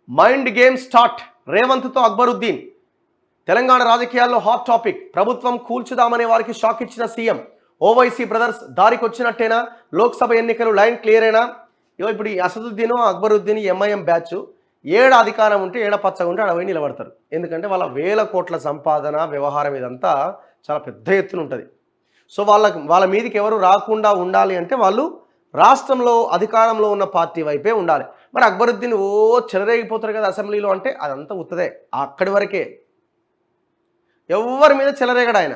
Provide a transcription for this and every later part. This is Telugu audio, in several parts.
Mind game start. రేవంత్తో అక్బరుద్దీన్. తెలంగాణ రాజకీయాల్లో హాట్ టాపిక్. ప్రభుత్వం కూల్చుదామనే వారికి షాక్ ఇచ్చిన సీఎం. ఓవైసీ బ్రదర్స్ దారికి వచ్చినట్టేనా? లోక్సభ ఎన్నికలు లైన్ క్లియర్ అయినా? ఇప్పుడు ఈ అసదుద్దీన్ అక్బరుద్దీన్ ఎంఐఎం బ్యాచ్ ఏడ అధికారం ఉంటే ఏడ పచ్చగా ఉంటే అడవి నిలబడతారు. ఎందుకంటే వాళ్ళ వేల కోట్ల సంపాదన వ్యవహారం ఇదంతా చాలా పెద్ద ఎత్తున ఉంటుంది. సో వాళ్ళ మీదకి ఎవరు రాకుండా ఉండాలి అంటే వాళ్ళు రాష్ట్రంలో అధికారంలో ఉన్న పార్టీ వైపే ఉండాలి. మరి అక్బరుద్దీన్ చెలరేగిపోతారు కదా అసెంబ్లీలో అంటే అదంతా ఉత్తదే. అక్కడి వరకే. ఎవరి మీద చెలరేగడు ఆయన.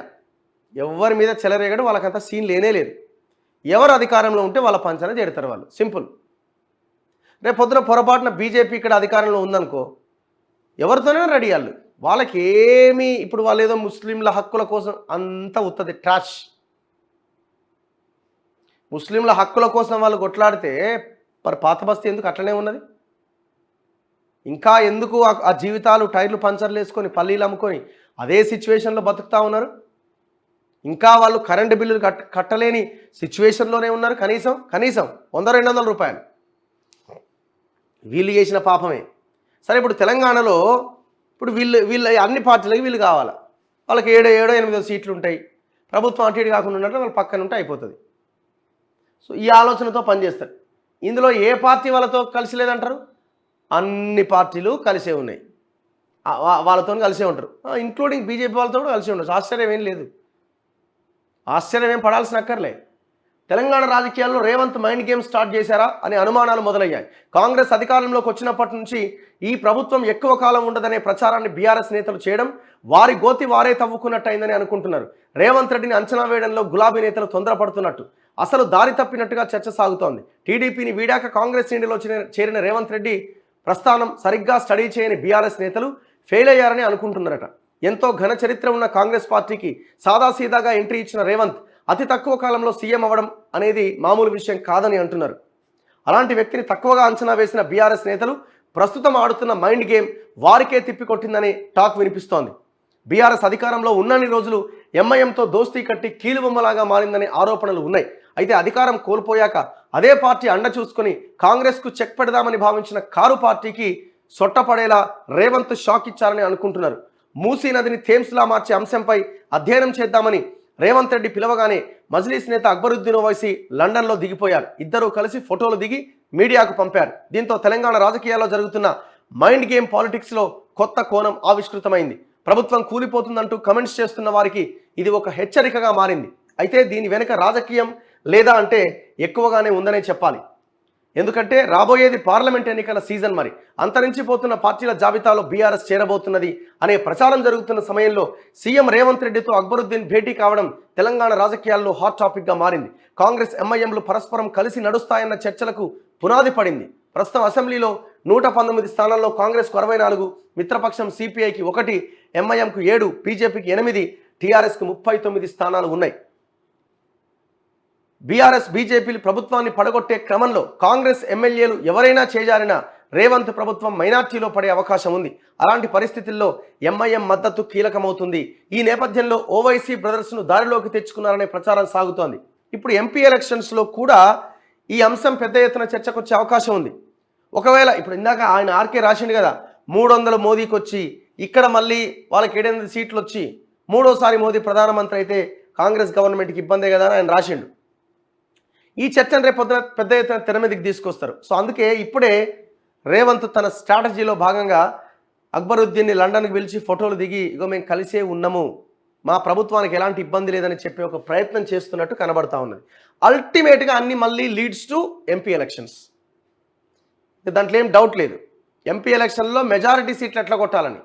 ఎవరి మీద చెలరేగడు. వాళ్ళకంత సీన్ లేనే లేదు. ఎవరు అధికారంలో ఉంటే వాళ్ళ పంచన చేడతారు వాళ్ళు. సింపుల్. రేపు పొద్దున పొరపాటున బీజేపీ ఇక్కడ అధికారంలో ఉందనుకో, ఎవరితోనే రెడీ వాళ్ళు. వాళ్ళకి ఏమీ ఇప్పుడు వాళ్ళు ఏదో ముస్లింల హక్కుల కోసం అంతా ఉత్తది ట్రాష్. ముస్లింల హక్కుల కోసం వాళ్ళు కొట్లాడితే మరి పాత బస్తీ ఎందుకు అట్లనే ఉన్నది? ఇంకా ఎందుకు ఆ జీవితాలు టైర్లు పంచర్లు వేసుకొని పల్లీలు అమ్ముకొని అదే సిచ్యువేషన్లో బతుకుతూ ఉన్నారు? ఇంకా వాళ్ళు కరెంటు బిల్లులు కట్టలేని సిచ్యువేషన్లోనే ఉన్నారు. కనీసం 100-200 రూపాయలు వీళ్ళు చేసిన పాపమే. సరే, ఇప్పుడు తెలంగాణలో ఇప్పుడు వీళ్ళు అన్ని పార్టీలకి వీళ్ళు కావాలా? వాళ్ళకి 7-8 సీట్లు ఉంటాయి. ప్రభుత్వం అటు ఇటు కాకుండా ఉన్నట్టు వాళ్ళు పక్కన ఉంటే అయిపోతుంది. సో ఈ ఆలోచనతో పనిచేస్తారు. ఇందులో ఏ పార్టీ వాళ్ళతో కలిసి లేదంటారు? అన్ని పార్టీలు కలిసే ఉన్నాయి. వాళ్ళతో కలిసే ఉంటారు. ఇంక్లూడింగ్ బీజేపీ వాళ్ళతో కూడా కలిసే ఉండొచ్చు. ఆశ్చర్యం ఏం లేదు. ఆశ్చర్యం ఏం పడాల్సిన అక్కర్లే. తెలంగాణ రాజకీయాల్లో రేవంత్ మైండ్ గేమ్ స్టార్ట్ చేశారా అనే అనుమానాలు మొదలయ్యాయి. కాంగ్రెస్ అధికారంలోకి వచ్చినప్పటి నుంచి ఈ ప్రభుత్వం ఎక్కువ కాలం ఉండదనే ప్రచారాన్ని బీఆర్ఎస్ నేతలు చేయడం వారి గోతి వారే తవ్వుకున్నట్టయిందని అనుకుంటున్నారు. రేవంత్ రెడ్డిని అంచనా వేయడంలో గులాబీ నేతలు తొందరపడుతున్నట్టు, అసలు దారి తప్పినట్టుగా చర్చ సాగుతోంది. టీడీపీని వీడాక కాంగ్రెస్ నీడలో చేరిన రేవంత్ రెడ్డి ప్రస్థానం సరిగ్గా స్టడీ చేయని బీఆర్ఎస్ నేతలు ఫెయిల్ అయ్యారని అనుకుంటున్నారట. ఎంతో ఘన చరిత్ర ఉన్న కాంగ్రెస్ పార్టీకి సాదాసీదాగా ఎంట్రీ ఇచ్చిన రేవంత్ అతి తక్కువ కాలంలో సీఎం అవ్వడం అనేది మామూలు విషయం కాదని అంటున్నారు. అలాంటి వ్యక్తిని తక్కువగా అంచనా వేసిన బీఆర్ఎస్ నేతలు ప్రస్తుతం ఆడుతున్న మైండ్ గేమ్ వారికే తిప్పికొట్టిందని టాక్ వినిపిస్తోంది. బీఆర్ఎస్ అధికారంలో ఉన్నన్ని రోజులు ఎంఐఎంతో దోస్తీ కట్టి కీలుబొమ్మలాగా మారిందనే ఆరోపణలు ఉన్నాయి. అయితే అధికారం కోల్పోయాక అదే పార్టీ అండ చూసుకొని కాంగ్రెస్కు చెక్ పెడదామని భావించిన కారు పార్టీకి సొట్టపడేలా రేవంత్ షాక్ ఇచ్చారని అనుకుంటున్నారు. మూసీ నదిని థేమ్స్లా మార్చే అంశంపై అధ్యయనం చేద్దామని రేవంత్ రెడ్డి పిలవగానే మజ్లీస్ నేత అక్బరుద్దీన్ ఓవైసీ లండన్లో దిగిపోయారు. ఇద్దరూ కలిసి ఫోటోలు దిగి మీడియాకు పంపారు. దీంతో తెలంగాణ రాజకీయాల్లో జరుగుతున్న మైండ్ గేమ్ పాలిటిక్స్లో కొత్త కోణం ఆవిష్కృతమైంది. ప్రభుత్వం కూలిపోతుందంటూ కమెంట్స్ చేస్తున్న వారికి ఇది ఒక హెచ్చరికగా మారింది. అయితే దీని వెనుక రాజకీయం లేదా అంటే ఎక్కువగానే ఉందనే చెప్పాలి. ఎందుకంటే రాబోయేది పార్లమెంట్ ఎన్నికల సీజన్. మరి అంతరించిపోతున్న పార్టీల జాబితాలో బీఆర్ఎస్ చేరబోతున్నది అనే ప్రచారం జరుగుతున్న సమయంలో సీఎం రేవంత్ రెడ్డితో అక్బరుద్దీన్ భేటీ కావడం తెలంగాణ రాజకీయాల్లో హాట్ టాపిక్గా మారింది. కాంగ్రెస్ ఎంఐఎంలు పరస్పరం కలిసి నడుస్తాయన్న చర్చలకు పునాది పడింది. ప్రస్తుతం అసెంబ్లీలో 119 స్థానాల్లో కాంగ్రెస్కు 64, మిత్రపక్షం సిపిఐకి 1, ఎంఐఎంకు 7, బీజేపీకి 8, టీఆర్ఎస్కు 39 స్థానాలు ఉన్నాయి. బీఆర్ఎస్ బీజేపీలు ప్రభుత్వాన్ని పడగొట్టే క్రమంలో కాంగ్రెస్ ఎమ్మెల్యేలు ఎవరైనా చేజారినా రేవంత్ ప్రభుత్వం మైనార్టీలో పడే అవకాశం ఉంది. అలాంటి పరిస్థితుల్లో ఎంఐఎం మద్దతు కీలకమవుతుంది. ఈ నేపథ్యంలో ఓవైసీ బ్రదర్స్ను దారిలోకి తెచ్చుకున్నారనే ప్రచారం సాగుతోంది. ఇప్పుడు ఎంపీ ఎలక్షన్స్లో కూడా ఈ అంశం పెద్ద ఎత్తున చర్చకు వచ్చే అవకాశం ఉంది. ఒకవేళ ఇప్పుడు ఇందాక ఆయన ఆర్కే రాసిండు కదా, 300 మోదీకి వచ్చి ఇక్కడ మళ్ళీ వాళ్ళకి 7-8 సీట్లు వచ్చి మూడోసారి మోదీ ప్రధానమంత్రి అయితే కాంగ్రెస్ గవర్నమెంట్కి ఇబ్బందే కదా అని ఆయన రాసిండు. ఈ చర్చను రేపు పెద్ద ఎత్తున తెర మీదకి తీసుకొస్తారు. సో అందుకే ఇప్పుడే రేవంత్ తన స్ట్రాటజీలో భాగంగా అక్బరుద్దీన్ని లండన్కి పిలిచి ఫోటోలు దిగి ఇగో మేము కలిసే ఉన్నాము, మా ప్రభుత్వానికి ఎలాంటి ఇబ్బంది లేదని చెప్పే ఒక ప్రయత్నం చేస్తున్నట్టు కనబడతా ఉన్నది. అల్టిమేట్గా అన్ని మళ్ళీ లీడ్స్ టు ఎంపీ ఎలక్షన్స్. దాంట్లో ఏం డౌట్ లేదు. ఎంపీ ఎలక్షన్లో మెజారిటీ సీట్లు ఎట్లా కొట్టాలని